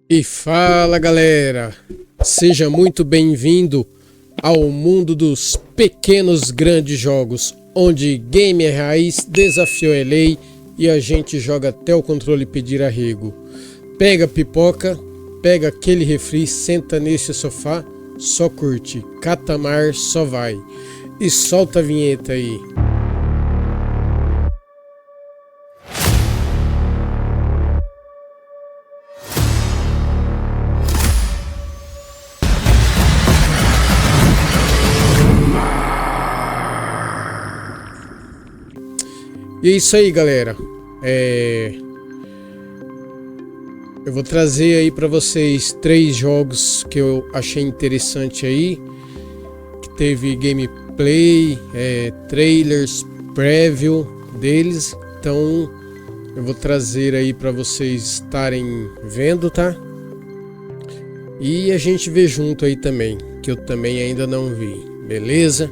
E fala galera, seja muito bem-vindo ao mundo dos pequenos grandes jogos, onde game é raiz, desafio é lei e a gente joga até o controle pedir arrego. Pega a pipoca, pega aquele refri, senta nesse sofá, só curte, KatanMar só vai. E solta a vinheta aí. E é isso aí, galera. Eu vou trazer aí para vocês 3 jogos que eu achei interessante aí, que teve gameplay, trailers, preview deles. Então eu vou trazer aí para vocês estarem vendo, tá? E a gente vê junto aí também, que eu também ainda não vi, beleza?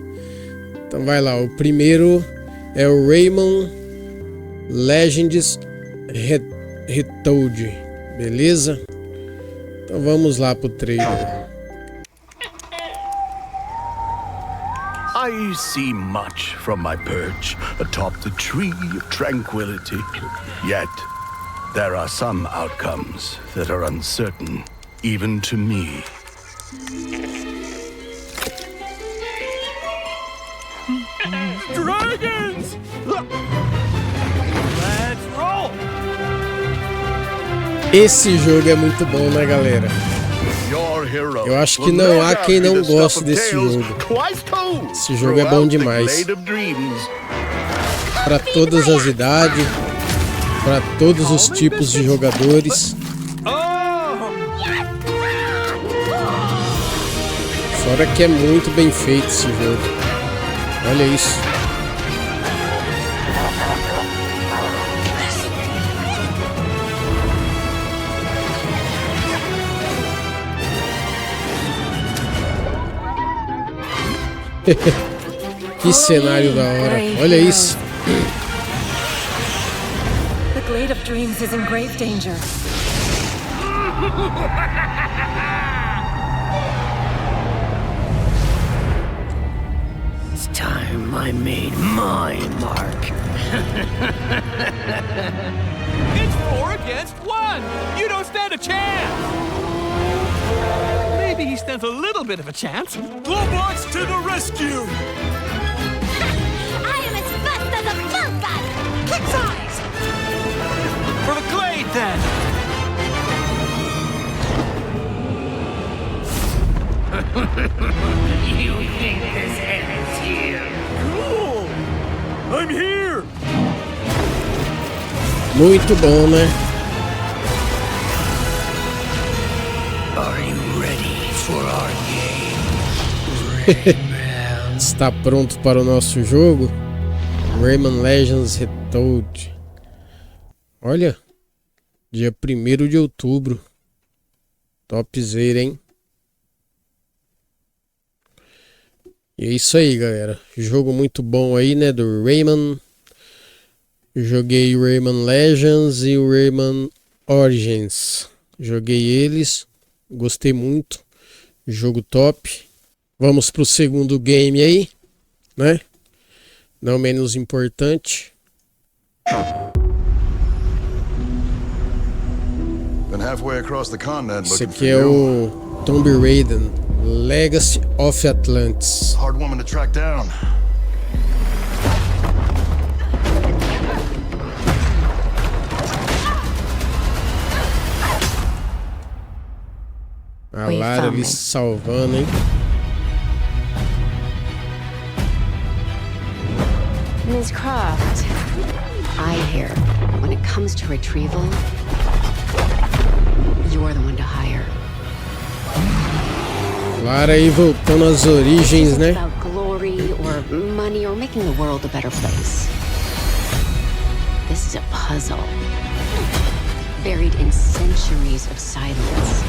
Então vai lá, o primeiro é o Rayman Legends Retold, beleza? Então vamos lá pro trailer. I see much from my perch atop the tree of tranquility. Yet there are some outcomes that are uncertain, even to me. Dragons! Let's roll! Esse jogo é muito bom, né, galera? Eu acho que não há quem não goste desse jogo. Esse jogo é bom demais. Para todas as idades, para todos os tipos de jogadores. Fora que é muito bem feito esse jogo. Olha isso. Que cenário da hora. Olha isso. The Glade of Dreams is in grave danger. It's time I made my mark. It's 4 against 1! You don't stand a chance! Maybe he stands a little bit of a chance. Globots to the rescue! I am as fast as a falcon! Kick size! For the Glade, then! You think this ends here? Cool! I'm here! Muito bom, né? Are you ready for our game? Rayman. Está pronto para o nosso jogo? Rayman Legends Retold. Olha, dia 1º de outubro. Topzera, hein? E é isso aí, galera. Jogo muito bom aí, né? Do Rayman. Joguei o Rayman Legends e o Rayman Origins. Joguei eles. Gostei muito. Jogo top. Vamos pro segundo game aí, né? Não menos importante. Esse aqui é o Tomb Raider Legacy of Atlantis. Hard woman to track down. A Lara ali se salvando, hein? Ms. Croft, I hear when it comes to retrieval, you're the one to hire. Lara aí voltando às origens, né? About glory or money or making the world a better place. This is a puzzle, buried in centuries of silence.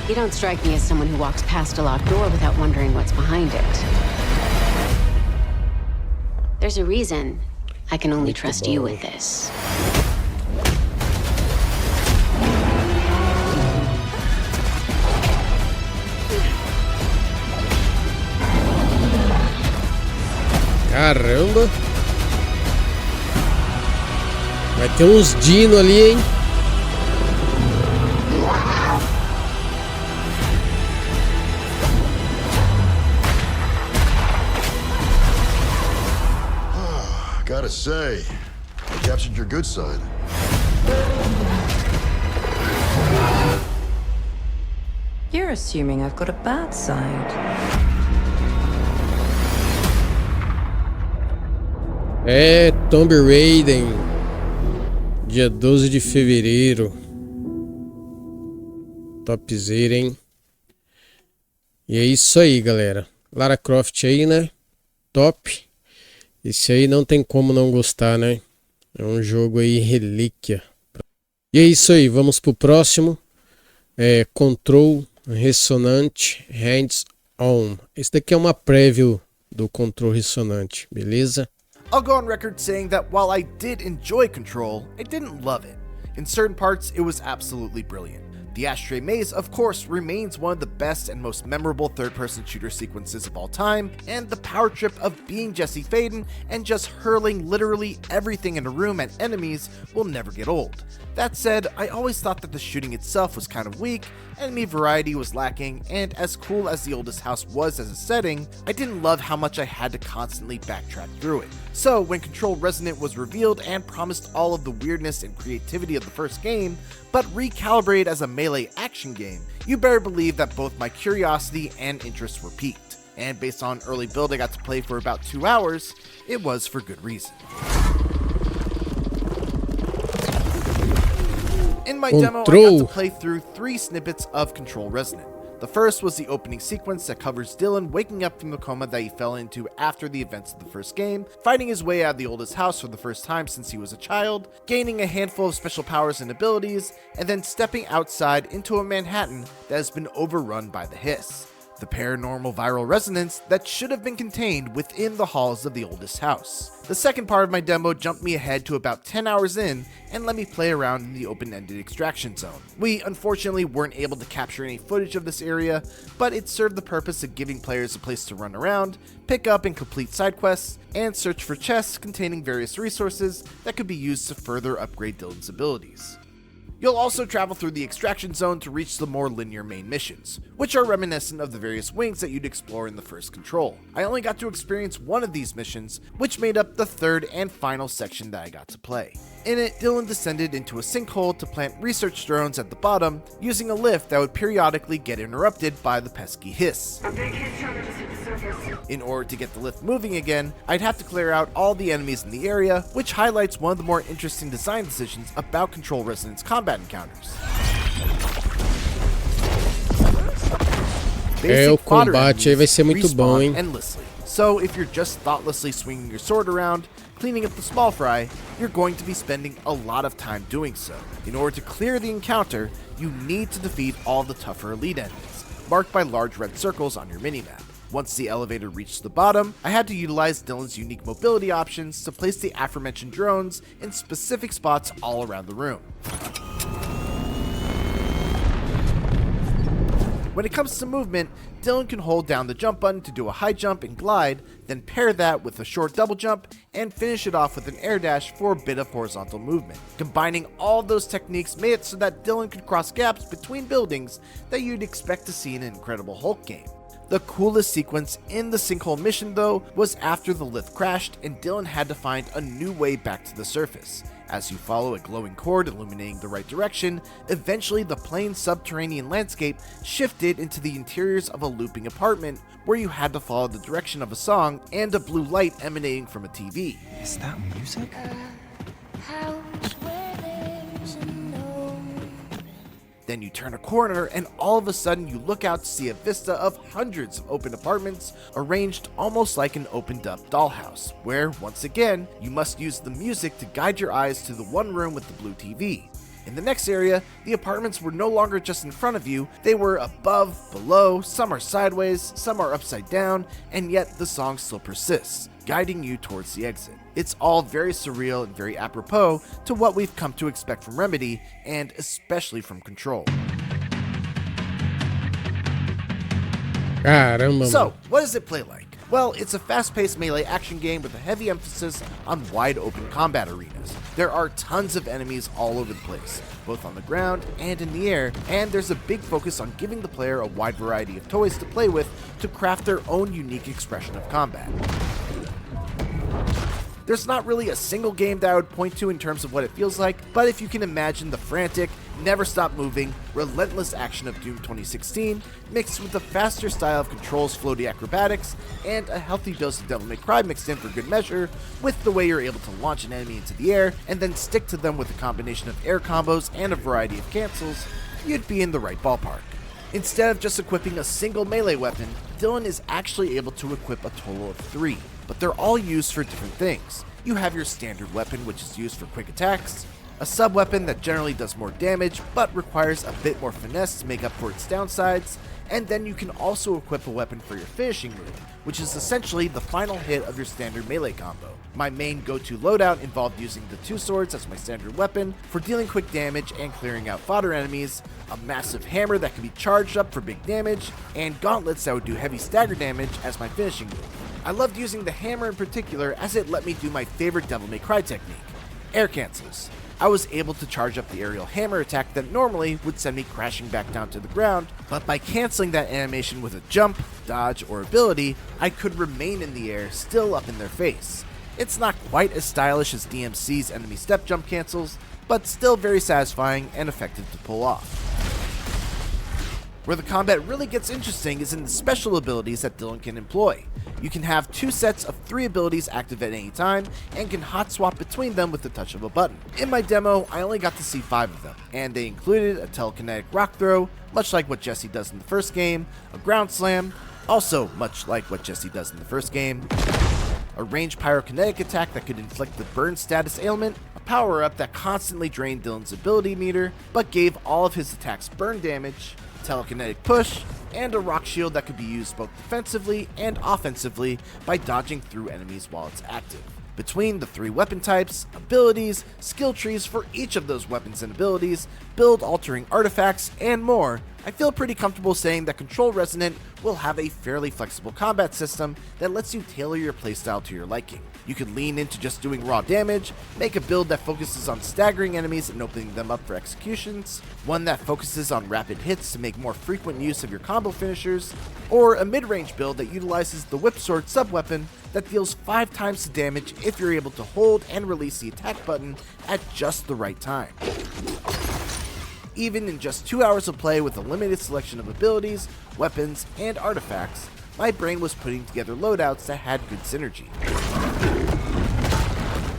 You don't strike me as someone who walks past a locked door without wondering what's behind it. There's a reason I can only trust you with this. Caramba. Vai ter uns dino ali, hein? Gotta say, I captured your good side. You're assuming I've got a bad side. É, Tomb Raider, dia 12 de fevereiro. Topzera, hein? E é isso aí, galera. Lara Croft aí, né? Top. Esse aí não tem como não gostar, né? É um jogo aí relíquia. E é isso aí, vamos pro próximo. Control Resonant Hands On. Esse daqui é uma preview do Control Resonant, beleza? I'll go on record saying that while I did enjoy Control, I didn't love it. In certain parts, it was absolutely brilliant. The Ashtray Maze, of course, remains one of the best and most memorable third-person shooter sequences of all time, and the power trip of being Jesse Faden and just hurling literally everything in a room at enemies will never get old. That said, I always thought that the shooting itself was kind of weak, enemy variety was lacking, and as cool as the oldest house was as a setting, I didn't love how much I had to constantly backtrack through it. So when Control Resonant was revealed and promised all of the weirdness and creativity of the first game, but recalibrated as a melee action game, you better believe that both my curiosity and interest were piqued. And based on early build I got to play for about 2 hours, it was for good reason. In my demo, I got to play through 3 snippets of Control Resonant. The first was the opening sequence that covers Dylan waking up from the coma that he fell into after the events of the first game, fighting his way out of the oldest house for the first time since he was a child, gaining a handful of special powers and abilities, and then stepping outside into a Manhattan that has been overrun by the Hiss, the paranormal viral resonance that should have been contained within the halls of the oldest house. The second part of my demo jumped me ahead to about 10 hours in and let me play around in the open-ended extraction zone. We unfortunately weren't able to capture any footage of this area, but it served the purpose of giving players a place to run around, pick up and complete side quests, and search for chests containing various resources that could be used to further upgrade Dylan's abilities. You'll also travel through the extraction zone to reach the more linear main missions, which are reminiscent of the various wings that you'd explore in the first Control. I only got to experience one of these missions, which made up the third and final section that I got to play. In it, Dylan descended into a sinkhole to plant research drones at the bottom, using a lift that would periodically get interrupted by the pesky hiss. In order to get the lift moving again, I'd have to clear out all the enemies in the area, which highlights one of the more interesting design decisions about Control Resonant's combat encounters. O combate aí vai ser muito bom, hein? Endlessly. So if you're just thoughtlessly swinging your sword around, cleaning up the small fry, you're going to be spending a lot of time doing so. In order to clear the encounter, you need to defeat all the tougher elite enemies, marked by large red circles on your minimap. Once the elevator reached the bottom, I had to utilize Dylan's unique mobility options to place the aforementioned drones in specific spots all around the room. When it comes to movement, Dylan can hold down the jump button to do a high jump and glide, then pair that with a short double jump, and finish it off with an air dash for a bit of horizontal movement. Combining all those techniques made it so that Dylan could cross gaps between buildings that you'd expect to see in an Incredible Hulk game. The coolest sequence in the sinkhole mission though was after the lift crashed and Dylan had to find a new way back to the surface. As you follow a glowing cord illuminating the right direction, eventually the plain subterranean landscape shifted into the interiors of a looping apartment where you had to follow the direction of a song and a blue light emanating from a TV. Is that music? Then you turn a corner and all of a sudden you look out to see a vista of hundreds of open apartments arranged almost like an opened up dollhouse, where once again you must use the music to guide your eyes to the one room with the blue TV. In the next area, the apartments were no longer just in front of you, they were above, below, some are sideways, some are upside down, and yet the song still persists, guiding you towards the exit. It's all very surreal and very apropos to what we've come to expect from Remedy, and especially from Control. Caramba. So, what does it play like? Well, it's a fast-paced melee action game with a heavy emphasis on wide-open combat arenas. There are tons of enemies all over the place, both on the ground and in the air, and there's a big focus on giving the player a wide variety of toys to play with to craft their own unique expression of combat. There's not really a single game that I would point to in terms of what it feels like, but if you can imagine the frantic, never stop moving, relentless action of Doom 2016, mixed with the faster style of Control's floaty acrobatics, and a healthy dose of Devil May Cry mixed in for good measure, with the way you're able to launch an enemy into the air, and then stick to them with a combination of air combos and a variety of cancels, you'd be in the right ballpark. Instead of just equipping a single melee weapon, Dylan is actually able to equip a total of 3, but they're all used for different things. You have your standard weapon, which is used for quick attacks, a sub-weapon that generally does more damage but requires a bit more finesse to make up for its downsides, and then you can also equip a weapon for your finishing move, which is essentially the final hit of your standard melee combo. My main go-to loadout involved using the 2 swords as my standard weapon for dealing quick damage and clearing out fodder enemies, a massive hammer that can be charged up for big damage, and gauntlets that would do heavy stagger damage as my finishing move. I loved using the hammer in particular as it let me do my favorite Devil May Cry technique, air cancels. I was able to charge up the aerial hammer attack that normally would send me crashing back down to the ground, but by canceling that animation with a jump, dodge, or ability, I could remain in the air still up in their face. It's not quite as stylish as DMC's enemy step jump cancels, but still very satisfying and effective to pull off. Where the combat really gets interesting is in the special abilities that Dylan can employ. You can have 2 sets of 3 abilities active at any time, and can hot swap between them with the touch of a button. In my demo, I only got to see 5 of them, and they included a telekinetic rock throw, much like what Jesse does in the first game, a ground slam, also much like what Jesse does in the first game, a ranged pyrokinetic attack that could inflict the burn status ailment, a power-up that constantly drained Dylan's ability meter, but gave all of his attacks burn damage, telekinetic push, and a rock shield that could be used both defensively and offensively by dodging through enemies while it's active. Between the 3 weapon types, abilities, skill trees for each of those weapons and abilities, build-altering artifacts, and more, I feel pretty comfortable saying that Control Resonant will have a fairly flexible combat system that lets you tailor your playstyle to your liking. You can lean into just doing raw damage, make a build that focuses on staggering enemies and opening them up for executions, one that focuses on rapid hits to make more frequent use of your combo finishers, or a mid-range build that utilizes the whip sword sub-weapon that deals 5 times the damage if you're able to hold and release the attack button at just the right time. Even in just 2 hours of play with a limited selection of abilities, weapons, and artifacts, my brain was putting together loadouts that had good synergy.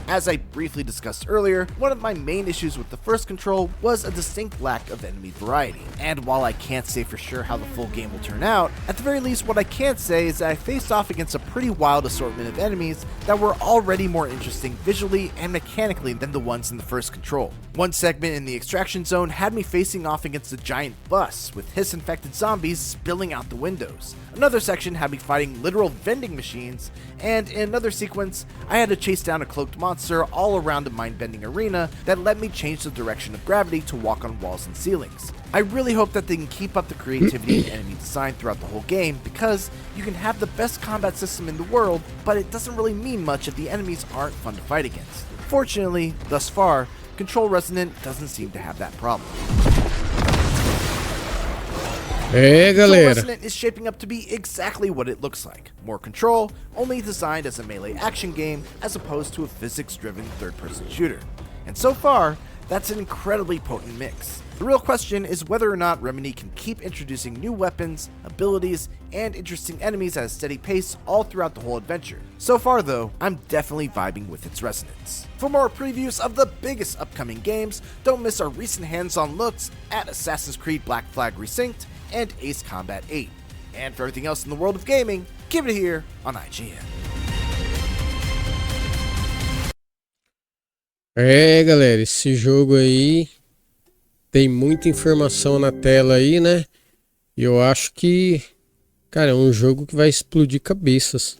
As I briefly discussed earlier, one of my main issues with the first Control was a distinct lack of enemy variety, and while I can't say for sure how the full game will turn out, at the very least what I can say is that I faced off against a pretty wild assortment of enemies that were already more interesting visually and mechanically than the ones in the first Control. One segment in the extraction zone had me facing off against a giant bus with hiss-infected zombies spilling out the windows. Another section had me fighting literal vending machines, and in another sequence, I had to chase down a cloaked monster all around a mind-bending arena that let me change the direction of gravity to walk on walls and ceilings. I really hope that they can keep up the creativity and enemy design throughout the whole game, because you can have the best combat system in the world, but it doesn't really mean much if the enemies aren't fun to fight against. Fortunately, thus far, Control Resonant doesn't seem to have that problem. Hey, Control galera. Resonant is shaping up to be exactly what it looks like. More Control, only designed as a melee action game as opposed to a physics-driven third-person shooter. And so far, that's an incredibly potent mix. The real question is whether or not Remedy can keep introducing new weapons, abilities, and interesting enemies at a steady pace all throughout the whole adventure. So far though, I'm definitely vibing with its resonance. For more previews of the biggest upcoming games, don't miss our recent hands-on looks at Assassin's Creed Black Flag Resynced and Ace Combat 8. And for everything else in the world of gaming, keep it here on IGN. É, galera, esse jogo aí tem muita informação na tela aí, né? E eu acho que, cara, é um jogo que vai explodir cabeças.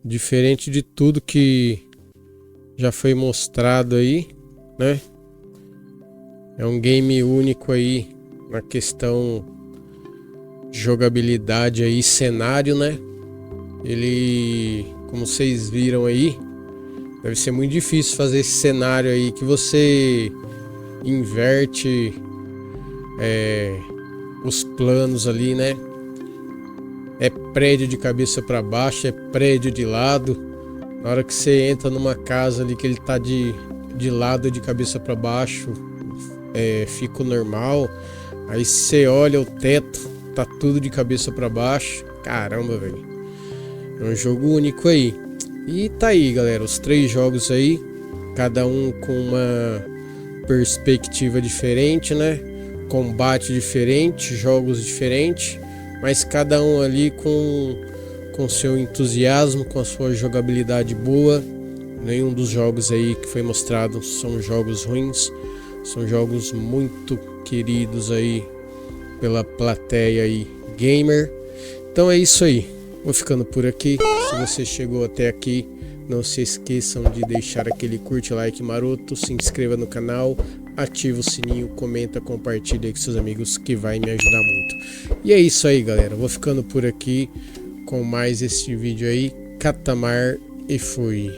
Diferente de tudo que já foi mostrado aí, né? É um game único aí na questão de jogabilidade aí, cenário, né? ele, como vocês viram aí, deve ser muito difícil fazer esse cenário aí que você inverte os planos ali, né? É prédio de cabeça para baixo, é prédio de lado. Na hora que você entra numa casa ali que ele tá de lado, de cabeça para baixo, fica o normal. Aí você olha o teto, tá tudo de cabeça para baixo. Caramba, velho. É um jogo único aí. E tá aí, galera, os 3 jogos aí, cada um com uma perspectiva diferente, né? Combate diferente, jogos diferentes, mas cada um ali com seu entusiasmo, com a sua jogabilidade boa. Nenhum dos jogos aí que foi mostrado são jogos ruins, são jogos muito queridos aí pela plateia aí gamer. Então é isso aí, vou ficando por aqui. Se você chegou até aqui, não se esqueçam de deixar aquele curte, like maroto, se inscreva no canal, ativa o sininho, comenta, compartilha aí com seus amigos que vai me ajudar muito. E é isso aí, galera, vou ficando por aqui com mais este vídeo aí. KatanMar e fui.